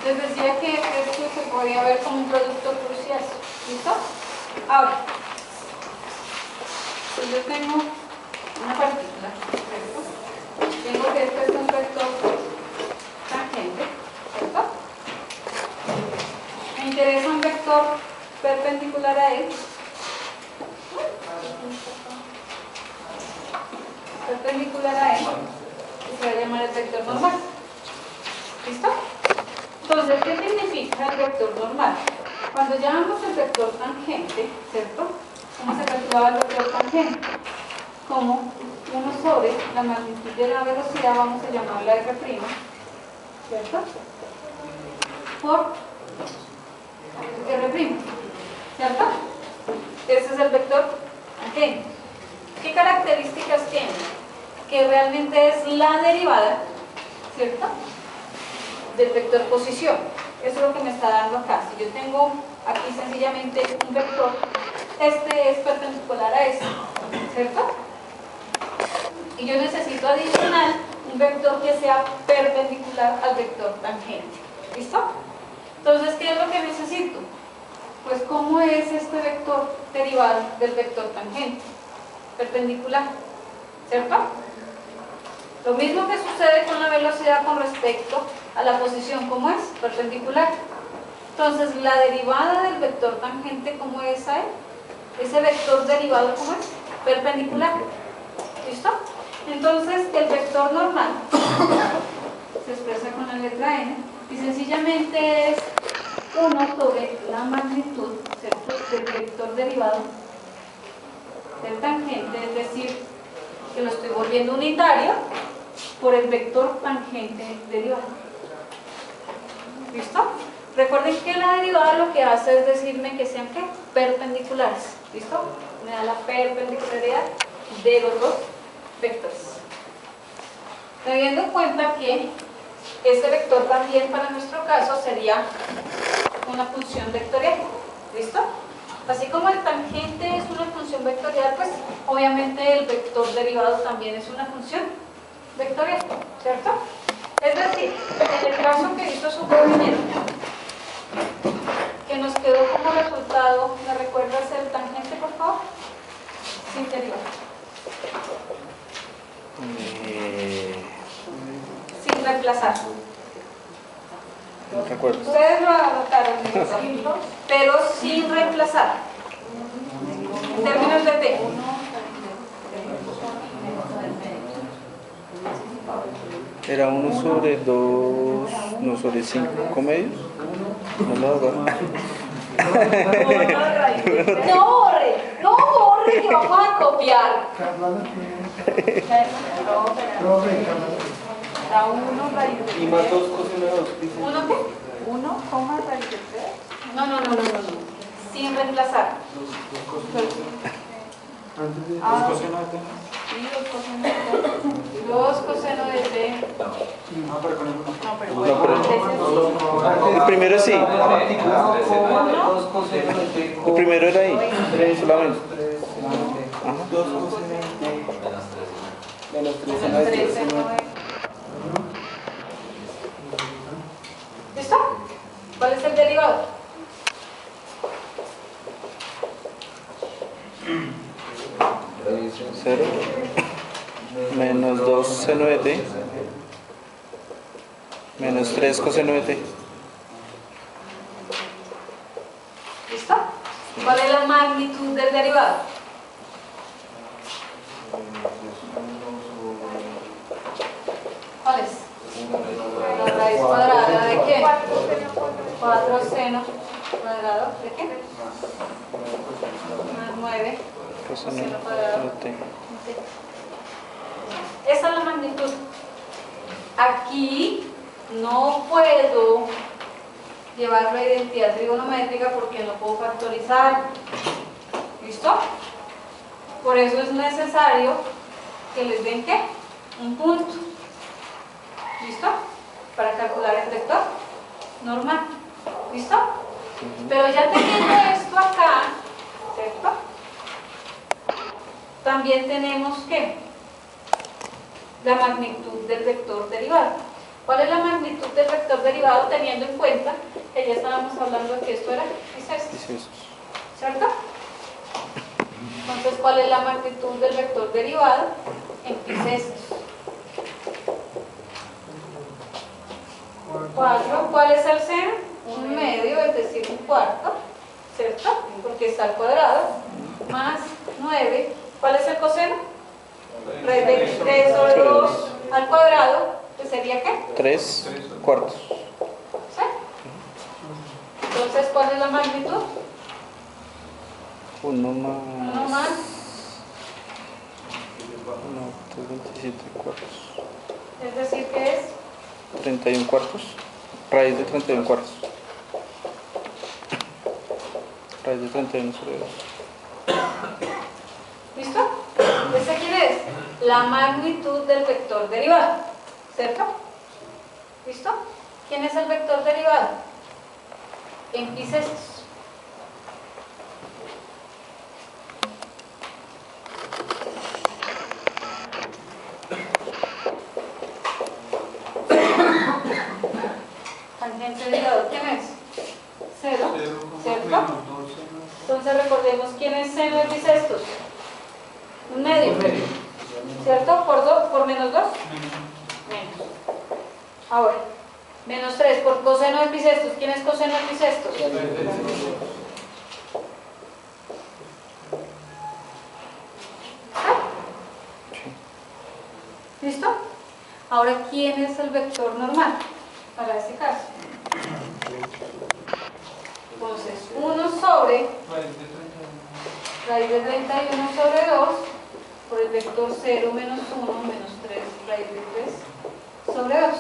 Les decía que esto se podía ver como un producto crucial. ¿Listo? Ahora, si yo tengo una partícula, ¿cierto? Tengo que este es un vector tangente, ¿cierto? Me interesa un vector perpendicular a él. Perpendicular a él, que se va a llamar el vector normal. ¿Listo? Entonces, ¿qué significa el vector normal? Cuando llamamos el vector tangente, ¿cierto? ¿Cómo se calculaba el vector tangente? Como 1 sobre la magnitud de la velocidad, vamos a llamarla R', ¿cierto? Por R', ¿cierto? Ese es el vector tangente. ¿Qué características tiene? Que realmente es la derivada, ¿cierto?, del vector posición. Eso es lo que me está dando acá. Si yo tengo aquí sencillamente un vector, este es perpendicular a este, ¿cierto? Y yo necesito adicional un vector que sea perpendicular al vector tangente. ¿Listo? Entonces, ¿qué es lo que necesito? Pues, ¿cómo es este vector derivado del vector tangente? Perpendicular, ¿cierto? Lo mismo que sucede con la velocidad con respecto a la posición, ¿cómo es? Perpendicular. Entonces, la derivada del vector tangente, ¿cómo es ahí? Ese vector derivado, ¿cómo es? Perpendicular. ¿Listo? Entonces, el vector normal se expresa con la letra n y sencillamente es 1 sobre la magnitud, ¿cierto?, del vector derivado del tangente, es decir, que lo estoy volviendo unitario por el vector tangente derivado. ¿Listo? Recuerden que la derivada lo que hace es decirme que sean, ¿qué?, perpendiculares. ¿Listo? Me da la perpendicularidad de los dos vectores. Teniendo en cuenta que este vector también para nuestro caso sería una función vectorial. ¿Listo? Así como el tangente es una función vectorial, pues obviamente el vector derivado también es una función vectorial, ¿cierto? Es decir, en el caso que hizo su compañero, que nos quedó como resultado, ¿me recuerdas el tangente, por favor? Sin derivada. Sin reemplazar. No recuerdo. Ustedes lo anotaron, pero sin reemplazar. En términos de t. Era 1 sobre 2, no sobre 5 medios. No lo hago. No borre, que vamos a copiar. Da 1 raíz de 3. Y más 2 coseno de 2. ¿1 qué? 1, raíz de 3. No. Sin reemplazar. 2 coseno de t. Y 2 coseno de 3. 2 coseno de t. No, pero con el 1. No, pero No, bueno, El primero sí. 2 coseno de t. El primero era ahí. Solamente. 2 coseno de t. Menos 3 seno de t. 3 seno de. ¿Listo? ¿Cuál es el derivado? Cero. Menos 2 seno de t. Menos 3 coseno de t. ¿Listo? ¿Cuál es la magnitud del derivado? ¿Cuál es? La raíz cuadrada de qué? 4 seno cuadrado de qué? Más 9 Coseno cuadrado. de t. Esa es la magnitud. Aquí no puedo llevar la identidad trigonométrica porque no puedo factorizar. ¿Listo? Por eso es necesario que les den ¿qué? Un punto. ¿Listo? Para calcular el vector normal. ¿Listo? Pero ya teniendo esto acá, ¿cierto? También tenemos ¿qué? La magnitud del vector derivado. ¿Cuál es la magnitud del vector derivado teniendo en cuenta que ya estábamos hablando de que esto era bisestos? Bisestos. ¿Cierto? Entonces, ¿cuál es la magnitud del vector derivado en bisestos? 4. ¿Cuál es el seno? 1/2, es decir, 1/4, ¿cierto? Porque está al cuadrado. Más 9. ¿Cuál es el coseno? Raíz de 3 sobre 2 al cuadrado, que sería ¿qué? 3/4. ¿Sí? Entonces, ¿cuál es la magnitud? 1 1 más más 27/4. Es decir, que es 31/4. Raíz de 31/4. Raíz de 31 sobre 2. ¿listo? ¿Esta quién es? La magnitud del vector derivado, ¿cierto? ¿Listo? ¿Quién es el vector derivado? En bisestos. Tangente derivado, ¿quién es? 0, ¿cierto? Entonces recordemos quién es seno de bisestos. 1/2, ¿cierto? ¿Por menos 2? Menos. Ahora, menos 3 por coseno de bisestos. ¿Quién es coseno de bisestos? ¿Listo? Ahora, ¿quién es el vector normal para este caso? Entonces, 1 sobre raíz de 31 sobre 2 por el vector 0 menos 1 menos 3 raíz de 3 sobre 2.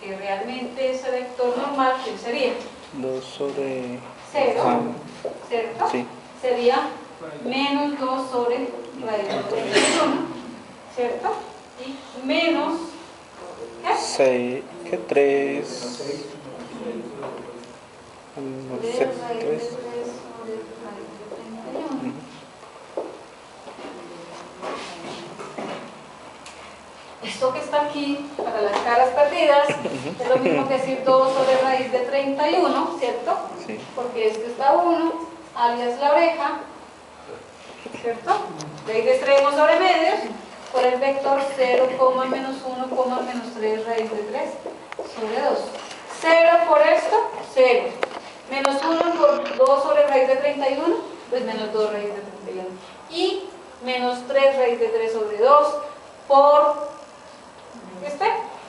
Que realmente ese vector normal, ¿qué sería? 2 sobre 0, Ah, ¿cierto? sí. Sería menos 2 sobre raíz de 31, ¿cierto? Y menos, ¿qué? 6, que 3. 3 3. raíz de 3 sobre raíz de 31. Esto que está aquí, para las caras perdidas, es lo mismo que decir 2 sobre raíz de 31, ¿cierto? Sí. Porque este está 1, alias la oreja, ¿cierto? Raíz de extremos sobre medios, por el vector 0, menos 1, menos 3 raíz de 3 sobre 2. 0 por esto, 0. Menos 1 por 2 sobre raíz de 31, pues menos 2 raíz de 31. Y menos 3 raíz de 3 sobre 2 por este,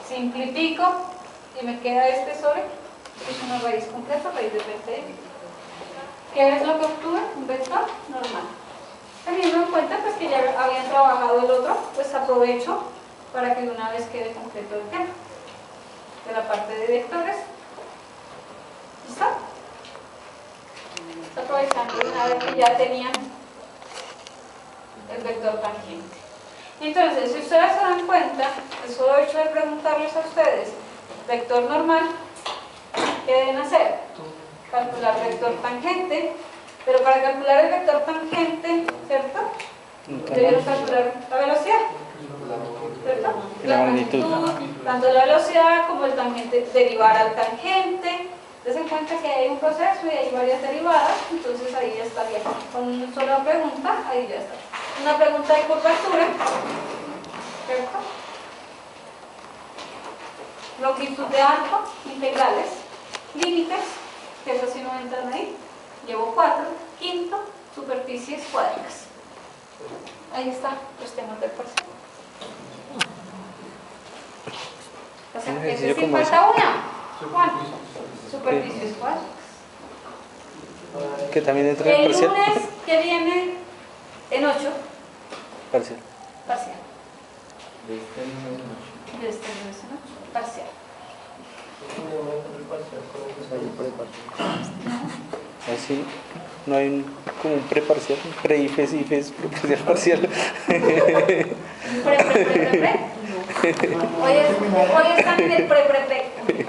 simplifico y me queda este sobre, es una raíz completa, raíz de 31. ¿Qué es lo que obtuve? Un vector normal. Teniendo en cuenta pues, que ya habían trabajado el otro, pues aprovecho para que de una vez quede completo el tema de la parte de vectores. ¿Listo? Aprovechando de una vez que ya tenían el vector tangente. Entonces, si ustedes se dan cuenta, el solo hecho de preguntarles a ustedes vector normal, ¿qué deben hacer? Calcular vector tangente, pero para calcular el vector tangente, ¿cierto? Debemos calcular la velocidad, ¿cierto? Y la magnitud. Tanto la velocidad como el tangente, derivar al tangente. Dense en cuenta que hay un proceso y hay varias derivadas, entonces ahí ya estaría. Con una sola pregunta, ahí ya está. Una pregunta de curvatura, ¿cierto? Longitud de arco, integrales, límites, que eso sí no entran ahí. Llevo 4, quinto, superficies cuádricas. Ahí está, los temas del parcial. O sea, ese sí falta una. ¿Cuál? Superficies cuádricas. Que también entra en El parcial. lunes que viene en 8, Parcial. parcial. De este lunes en 8, parcial. Así, no hay como un preparcial, pre-IFES, IFES, preparcial, parcial. Pre. Hoy están en el pre.